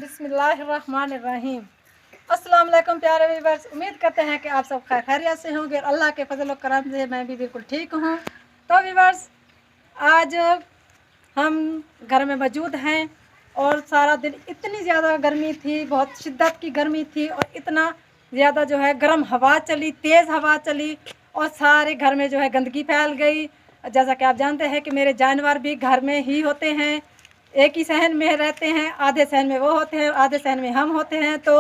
बिस्मिल्लाहिर्रहमानिर्रहीम। अस्सलाम वालेकुम प्यारे व्यूअर्स, उम्मीद करते हैं कि आप सब खैरियत से होंगे और अल्लाह के फजल और करम से मैं भी बिल्कुल ठीक हूँ। तो व्यूअर्स, आज हम घर में मौजूद हैं और सारा दिन इतनी ज़्यादा गर्मी थी, बहुत शिद्दत की गर्मी थी और इतना ज़्यादा जो है गर्म हवा चली, तेज़ हवा चली और सारे घर में जो है गंदगी फैल गई। जैसा कि आप जानते हैं कि मेरे जानवर भी घर में ही होते हैं, एक ही सहन में रहते हैं, आधे सहन में वो होते हैं, आधे सहन में हम होते हैं। तो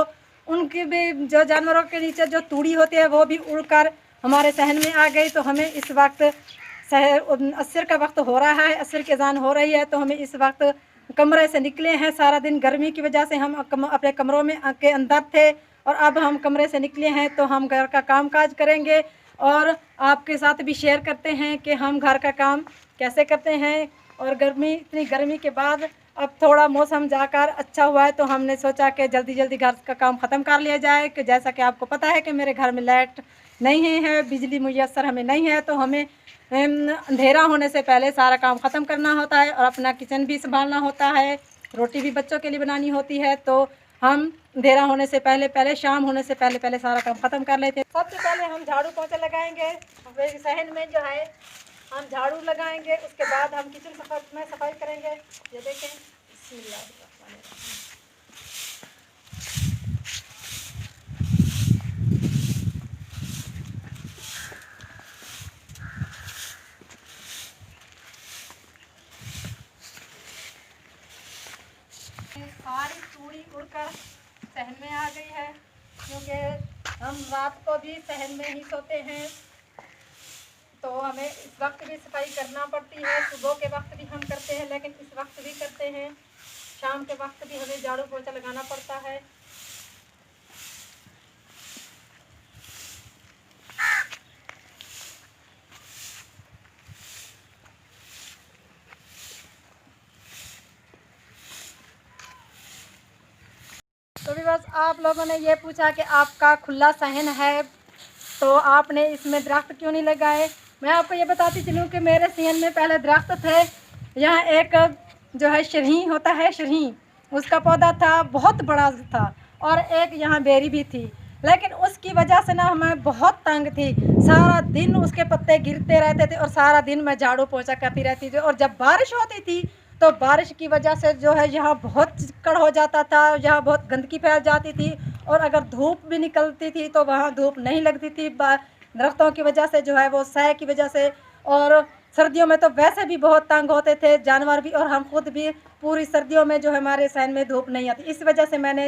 उनकी भी जो जानवरों के नीचे जो तूड़ी होती है वो भी उड़कर हमारे सहन में आ गई। तो हमें इस वक्त असर का वक्त हो रहा है, असर की अज़ान हो रही है, तो हमें इस वक्त कमरे से निकले हैं। सारा दिन गर्मी की वजह से हम अपने कमरों में के अंदर थे और अब हम कमरे से निकले हैं तो हम घर का काम काज करेंगे और आपके साथ भी शेयर करते हैं कि हम घर का काम कैसे करते हैं। और इतनी गर्मी के बाद अब थोड़ा मौसम जाकर अच्छा हुआ है तो हमने सोचा कि जल्दी जल्दी घर का काम ख़त्म कर लिया जाए। कि जैसा कि आपको पता है कि मेरे घर में लाइट नहीं है, बिजली मुयस्सर हमें नहीं है, तो हमें अंधेरा होने से पहले सारा काम ख़त्म करना होता है और अपना किचन भी संभालना होता है, रोटी भी बच्चों के लिए बनानी होती है। तो हम अंधेरा होने से पहले शाम होने से पहले सारा काम ख़त्म कर लेते हैं। सबसे पहले हम झाड़ू पोछा लगाएंगे, मेरे सहन में जो है हम झाड़ू लगाएंगे, उसके बाद हम किचन में सफाई करेंगे। ये देखें, सारी चूड़ी उड़कर सहन में आ गई है, क्योंकि हम रात को भी सहन में ही सोते हैं तो हमें इस वक्त भी सफाई करना पड़ती है। सुबह के वक्त भी हम करते हैं, लेकिन इस वक्त भी करते हैं, शाम के वक्त भी हमें झाड़ू पोछा लगाना पड़ता है। तो भी बस आप लोगों ने ये पूछा कि आपका खुला सहन है तो आपने इसमें दरख्त क्यों नहीं लगाए। मैं आपको ये बताती चलूँ कि मेरे सहन में पहले दरख्त थे। यहाँ एक जो है शरही होता है, शरही, उसका पौधा था, बहुत बड़ा था, और एक यहाँ बेरी भी थी, लेकिन उसकी वजह से ना मैं बहुत तंग थी। सारा दिन उसके पत्ते गिरते रहते थे और सारा दिन मैं झाड़ू पोछा करती रहती थी। और जब बारिश होती थी तो बारिश की वजह से जो है यहाँ बहुत चिक्कड़ हो जाता था, यहाँ बहुत गंदगी फैल जाती थी और अगर धूप भी निकलती थी तो वहाँ धूप नहीं लगती थी दरख्तों की वजह से, जो है वो साए की वजह से। और सर्दियों में तो वैसे भी बहुत तंग होते थे जानवर भी और हम खुद भी। पूरी सर्दियों में जो हमारे सहन में धूप नहीं आती, इस वजह से मैंने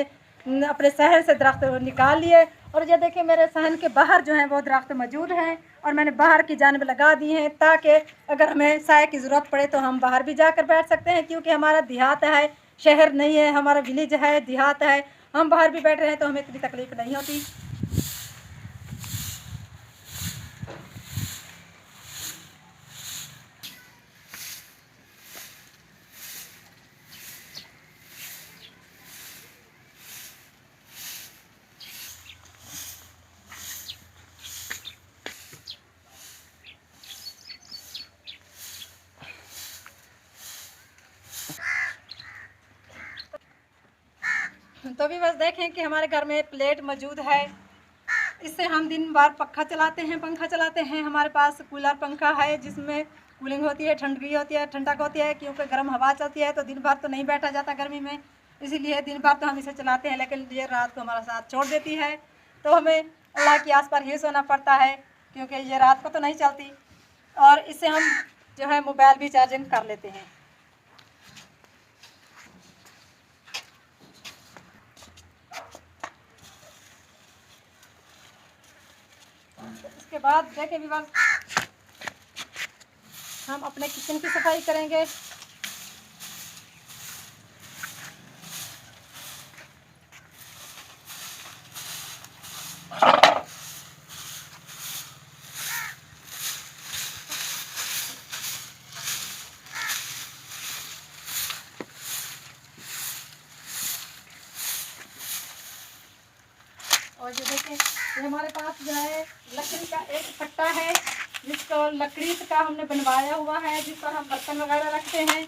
अपने सहन से दरख्त निकाल लिए। और ये देखिए मेरे सहन के बाहर जो है वो दरख्त मौजूद हैं और मैंने बाहर की जानिब लगा दिए हैं, ताकि अगर हमें साए की ज़रूरत पड़े तो हम बाहर भी जाकर बैठ सकते हैं, क्योंकि हमारा देहात है, शहर नहीं है, हमारा विलेज है, देहात है। हम बाहर भी बैठ रहे हैं तो हमें इतनी तकलीफ नहीं होती। तो भी बस देखें कि हमारे घर में प्लेट मौजूद है, इससे हम दिन भर पंखा चलाते हैं। हमारे पास कूलर पंखा है जिसमें कूलिंग होती है, ठंडी होती है, ठंडक होती है, क्योंकि गर्म हवा चलती है तो दिन भर तो नहीं बैठा जाता गर्मी में, इसीलिए दिन भर तो हम इसे चलाते हैं। लेकिन ये रात को हमारा साथ छोड़ देती है तो हमें अल्लाह की आस पर ही सोना पड़ता है, क्योंकि ये रात को तो नहीं चलती। और इससे हम जो है मोबाइल भी चार्जिंग कर लेते हैं। इसके बाद देखें विवाह, हम अपने किचन की सफाई करेंगे। और ये देखें, ये हमारे पास जो है लकड़ी का एक फट्टा है, जिसको लकड़ी का हमने बनवाया हुआ है, जिस पर हम बर्तन वगैरह रखते हैं।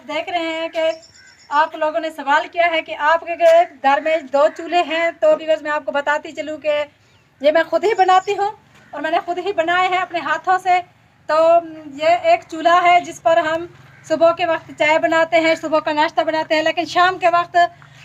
आप देख रहे हैं कि आप लोगों ने सवाल किया है कि आपके घर में 2 चूल्हे हैं, तो व्यूअर्स मैं आपको बताती चलूँ कि ये मैं खुद ही बनाती हूँ और मैंने खुद ही बनाए हैं अपने हाथों से। तो ये एक चूल्हा है जिस पर हम सुबह के वक्त चाय बनाते हैं, सुबह का नाश्ता बनाते हैं, लेकिन शाम के वक्त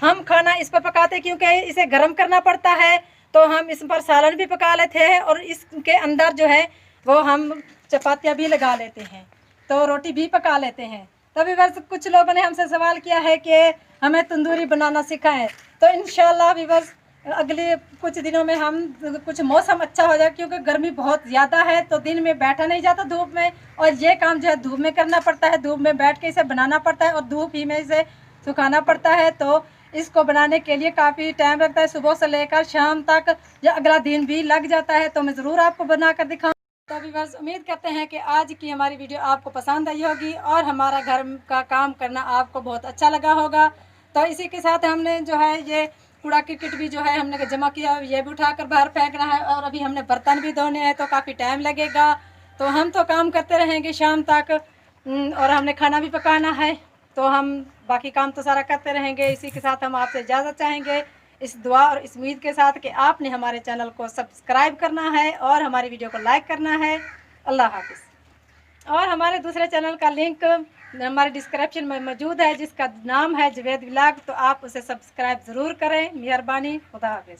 हम खाना इस पर पकाते हैं क्योंकि इसे गर्म करना पड़ता है। तो हम इस पर सालन भी पका लेते हैं और इसके अंदर जो है वो हम चपातियाँ भी लगा लेते हैं, तो रोटी भी पका लेते हैं। तो व्यूअर्स कुछ लोगों ने हमसे सवाल किया है कि हमें तंदूरी बनाना सिखाएं, तो इंशाल्लाह व्यूअर्स अगले कुछ दिनों में हम कुछ मौसम अच्छा हो जाए, क्योंकि गर्मी बहुत ज़्यादा है तो दिन में बैठा नहीं जाता धूप में, और ये काम जो है धूप में करना पड़ता है, धूप में बैठ के इसे बनाना पड़ता है और धूप ही में इसे सुखाना पड़ता है। तो इसको बनाने के लिए काफ़ी टाइम लगता है, सुबह से लेकर शाम तक या अगला दिन भी लग जाता है। तो मैं ज़रूर आपको बना कर दिखाऊँ। तो व्यूअर्स उम्मीद करते हैं कि आज की हमारी वीडियो आपको पसंद आई होगी और हमारा घर का काम करना आपको बहुत अच्छा लगा होगा। तो इसी के साथ हमने जो है ये कूड़ा किट भी जो है हमने जमा किया, ये भी उठाकर बाहर फेंकना है, और अभी हमने बर्तन भी धोने हैं तो काफ़ी टाइम लगेगा। तो हम तो काम करते रहेंगे शाम तक, और हमने खाना भी पकाना है, तो हम बाकी काम तो सारा करते रहेंगे। इसी के साथ हम आपसे इजाज़त चाहेंगे, इस दुआ और इस उम्मीद के साथ कि आपने हमारे चैनल को सब्सक्राइब करना है और हमारी वीडियो को लाइक करना है। अल्लाह हाफ़िज़। और हमारे दूसरे चैनल का लिंक हमारे डिस्क्रिप्शन में मौजूद है, जिसका नाम है जवेद व्लॉग, तो आप उसे सब्सक्राइब ज़रूर करें। मेहरबानी, खुदा हाफ़िज़।